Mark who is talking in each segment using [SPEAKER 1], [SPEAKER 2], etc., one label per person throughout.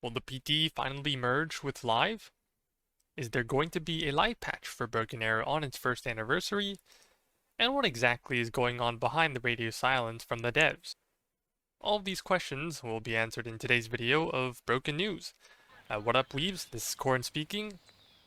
[SPEAKER 1] Will the PT finally merge with Live? Is there going to be a live patch for Broken Arrow on its first anniversary? And what exactly is going on behind the radio silence from the devs? All of these questions will be answered in today's video of Broken News. What up, weebs? This is Corn speaking.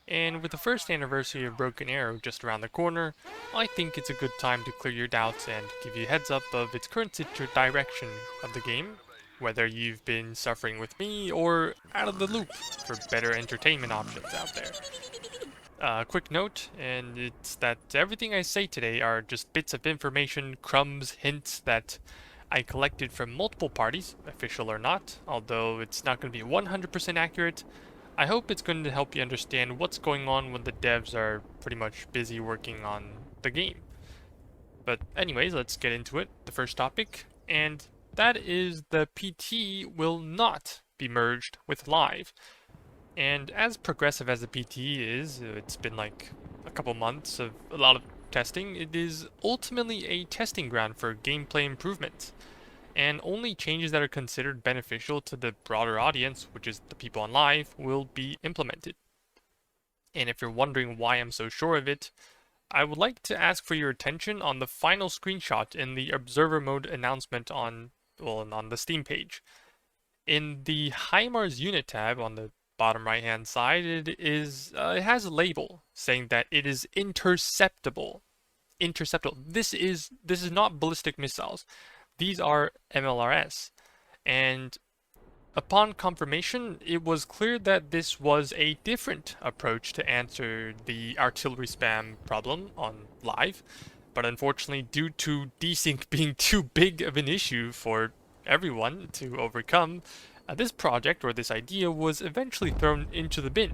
[SPEAKER 1] And with the first anniversary of Broken Arrow just around the corner, I think it's a good time to clear your doubts and give you a heads up of its current direction of the game, whether you've been suffering with me or out of the loop for better entertainment options out there. Quick note, and it's that everything I say today are just bits of information, crumbs, hints that I collected from multiple parties, official or not, although it's not going to be 100% accurate. I hope it's going to help you understand what's going on when the devs are pretty much busy working on the game. But anyways, let's get into it, the first topic, and that is the PT will not be merged with Live. And as progressive as the PT is, it's been like a couple months of a lot of testing, it is ultimately a testing ground for gameplay improvements. And only changes that are considered beneficial to the broader audience, which is the people on Live, will be implemented. And if you're wondering why I'm so sure of it, I would like to ask for your attention on the final screenshot in the observer mode announcement on the Steam page. In the HIMARS unit tab on the bottom right hand side, it has a label saying that it is interceptable. This is not ballistic missiles. These are MLRS. And upon confirmation, it was clear that this was a different approach to answer the artillery spam problem on Live. But unfortunately, due to desync being too big of an issue for everyone to overcome, this project, or this idea, was eventually thrown into the bin.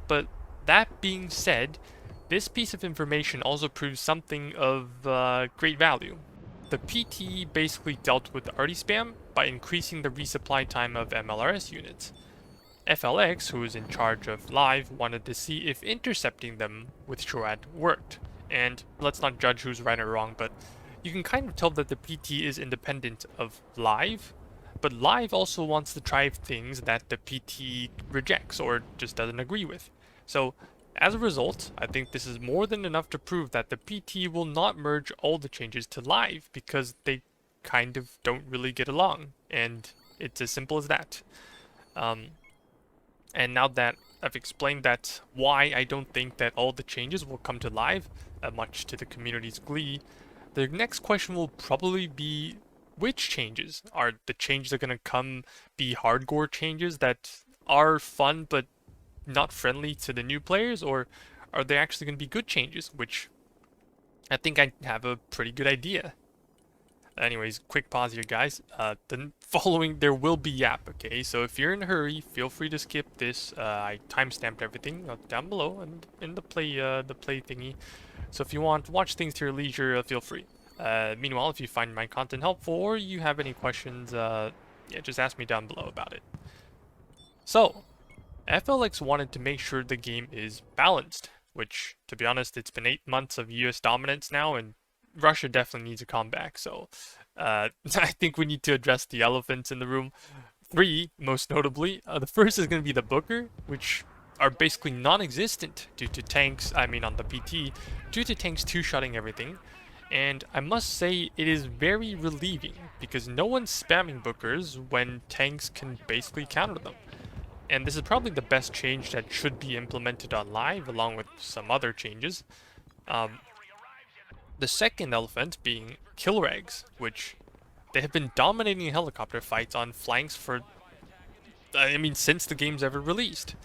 [SPEAKER 1] But that being said, this piece of information also proves something of great value. The PT basically dealt with the arty spam by increasing the resupply time of MLRS units. FLX, who is in charge of Live, wanted to see if intercepting them with SHORAD worked. And let's not judge who's right or wrong, but you can kind of tell that the PT is independent of Live, but Live also wants to try things that the PT rejects or just doesn't agree with. So, as a result, I think this is more than enough to prove that the PT will not merge all the changes to Live because they kind of don't really get along, and it's as simple as that. And now that I've explained that why I don't think that all the changes will come to Live, much to the community's glee, the next question will probably be which changes? Are the changes that are going to come be hardcore changes that are fun but not friendly to the new players, or are they actually going to be good changes, which I think I have a pretty good idea. Anyways, quick pause here, guys. The following, there will be yap, okay? So if you're in a hurry, feel free to skip this. I timestamped everything down below and in the play thingy. So if you want to watch things to your leisure, feel free. Meanwhile, if you find my content helpful or you have any questions, yeah, just ask me down below about it. So, FLX wanted to make sure the game is balanced, which, to be honest, it's been 8 months of US dominance now, and Russia definitely needs a comeback, so I think we need to address the elephants in the room. 3, most notably. The first is going to be the Booker, which are basically non-existent due to tanks, on the PT, due to tanks two-shotting everything. And I must say, it is very relieving, because no one's spamming Bookers when tanks can basically counter them. And this is probably the best change that should be implemented on Live, along with some other changes. The second elephant being kill regs, which they have been dominating helicopter fights on flanks for, since the game's ever released.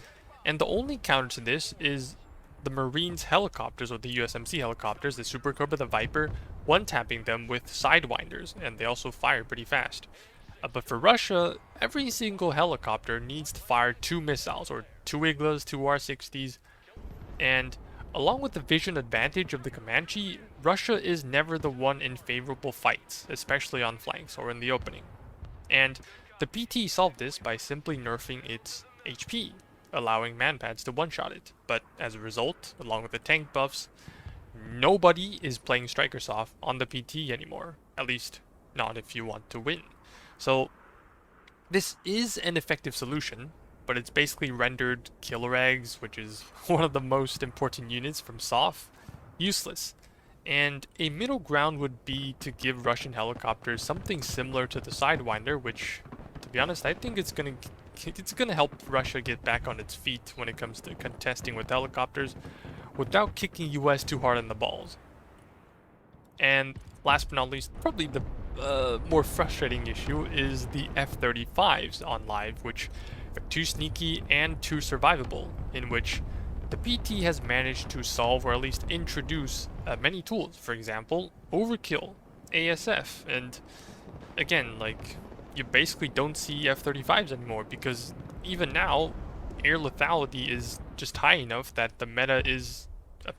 [SPEAKER 1] And the only counter to this is the Marines helicopters, or the USMC helicopters, the Super Cobra, the Viper, one-tapping them with sidewinders, and they also fire pretty fast. But for Russia, every single helicopter needs to fire 2 missiles, or 2 Iglas, 2 R-60s, and along with the vision advantage of the Comanche, Russia is never the one in favorable fights, especially on flanks or in the opening. And the PT solved this by simply nerfing its HP, allowing manpads to one-shot it. But as a result, along with the tank buffs, nobody is playing Striker Soft on the PT anymore. At least, not if you want to win. So, this is an effective solution, but it's basically rendered killer eggs, which is one of the most important units from SOF, useless. And a middle ground would be to give Russian helicopters something similar to the Sidewinder, which, to be honest, I think it's gonna help Russia get back on its feet when it comes to contesting with helicopters, without kicking US too hard in the balls. And last but not least, probably the more frustrating issue is the F-35s on live, which are too sneaky and too survivable, in which the PT has managed to solve or at least introduce many tools. For example, overkill, ASF, and again, like, you basically don't see F-35s anymore because even now, air lethality is just high enough that the meta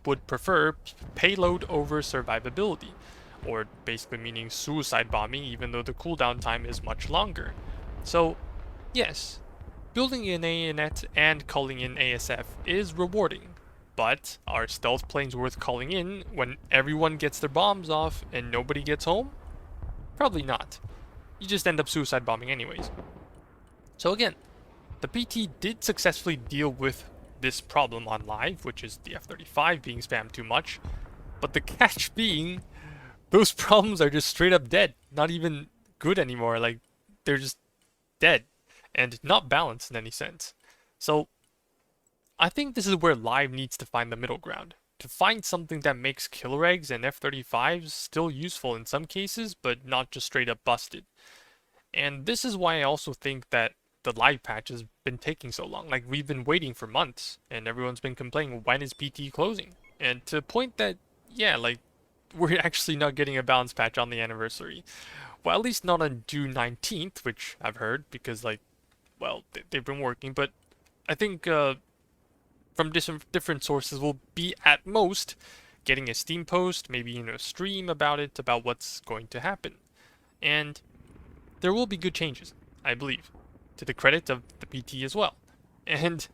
[SPEAKER 1] would prefer payload over survivability, or basically meaning suicide bombing, even though the cooldown time is much longer. So, yes, building in ANET and calling in ASF is rewarding, but are stealth planes worth calling in when everyone gets their bombs off and nobody gets home? Probably not. You just end up suicide bombing anyways. So again, the PT did successfully deal with this problem on live, which is the F-35 being spammed too much, but the catch being, those problems are just straight up dead, not even good anymore, like, they're just dead, and not balanced in any sense. So, I think this is where live needs to find the middle ground, to find something that makes killer eggs and F-35s still useful in some cases, but not just straight up busted. And this is why I also think that the live patch has been taking so long. Like, we've been waiting for months, and everyone's been complaining, when is PT closing? And to point that, yeah, like, we're actually not getting a balance patch on the anniversary. Well, at least not on June 19th, which I've heard, because, like, well, they've been working, but I think from different sources we'll be, at most, getting a Steam post, maybe in a stream about it, about what's going to happen. And there will be good changes, I believe, to the credit of the PT as well. And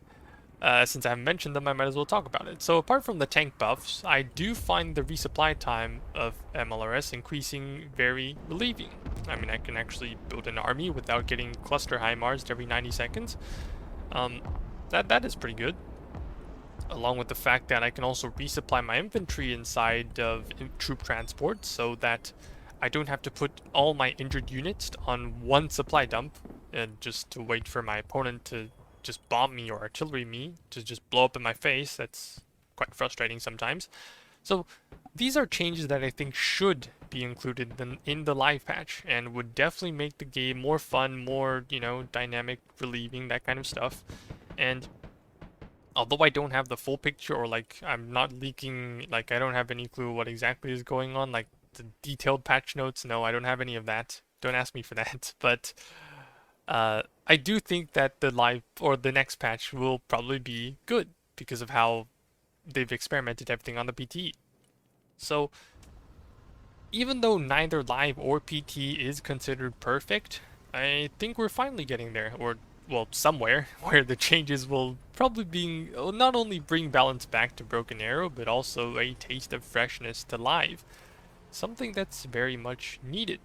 [SPEAKER 1] since I haven't mentioned them, I might as well talk about it. So apart from the tank buffs, I do find the resupply time of MLRS increasing very relieving. I mean, I can actually build an army without getting cluster HIMARS'd every 90 seconds. That is pretty good. Along with the fact that I can also resupply my infantry inside of troop transports, so that I don't have to put all my injured units on one supply dump and just to wait for my opponent to just bomb me or artillery me to just blow up in my face. That's quite frustrating sometimes. So these are changes that I think should be included in the live patch and would definitely make the game more fun, more, you know, dynamic, relieving, that kind of stuff. And although I don't have the full picture, or like I'm not leaking, like I don't have any clue what exactly is going on, like the detailed patch notes, no, I don't have any of that. Don't ask me for that. But I do think that the live or the next patch will probably be good because of how they've experimented everything on the PT. So even though neither live or PT is considered perfect, I think we're finally getting there, or well, somewhere where the changes will probably not only bring balance back to Broken Arrow, but also a taste of freshness to live. Something that's very much needed.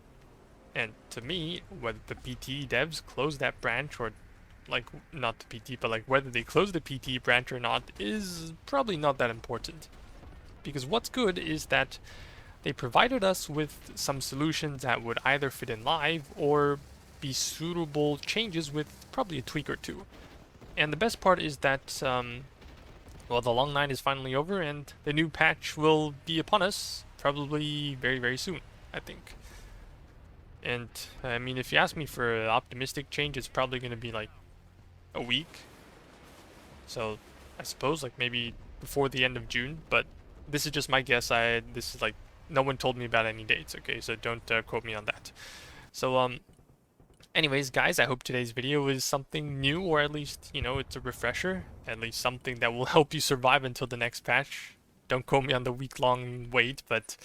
[SPEAKER 1] And to me, whether the PT devs close that branch or, like, not the PT, but like whether they close the PT branch or not is probably not that important. Because what's good is that they provided us with some solutions that would either fit in live or be suitable changes with probably a tweak or two. And the best part is that, well, the long night is finally over and the new patch will be upon us probably very, very soon, I think. And, I mean, if you ask me for an optimistic change, it's probably going to be like a week. So, I suppose, like, maybe before the end of June, but this is just my guess. This is like, no one told me about any dates, okay? So don't quote me on that. So, anyways, guys, I hope today's video is something new, or at least, you know, it's a refresher. At least something that will help you survive until the next patch. Don't quote me on the week-long wait, but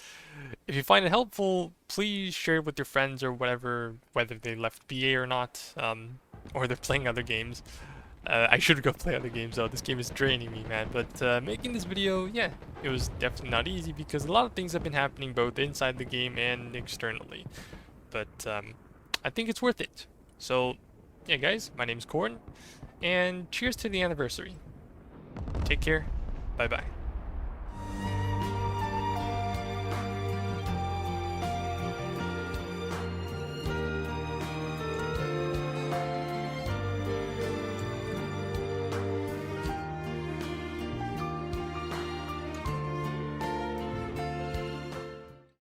[SPEAKER 1] if you find it helpful, please share it with your friends or whatever, whether they left BA or not, or they're playing other games. I should go play other games though, this game is draining me, man, but making this video, yeah, it was definitely not easy because a lot of things have been happening both inside the game and externally. But I think it's worth it. So, yeah guys, my name's Corn, and cheers to the anniversary. Take care. Bye bye.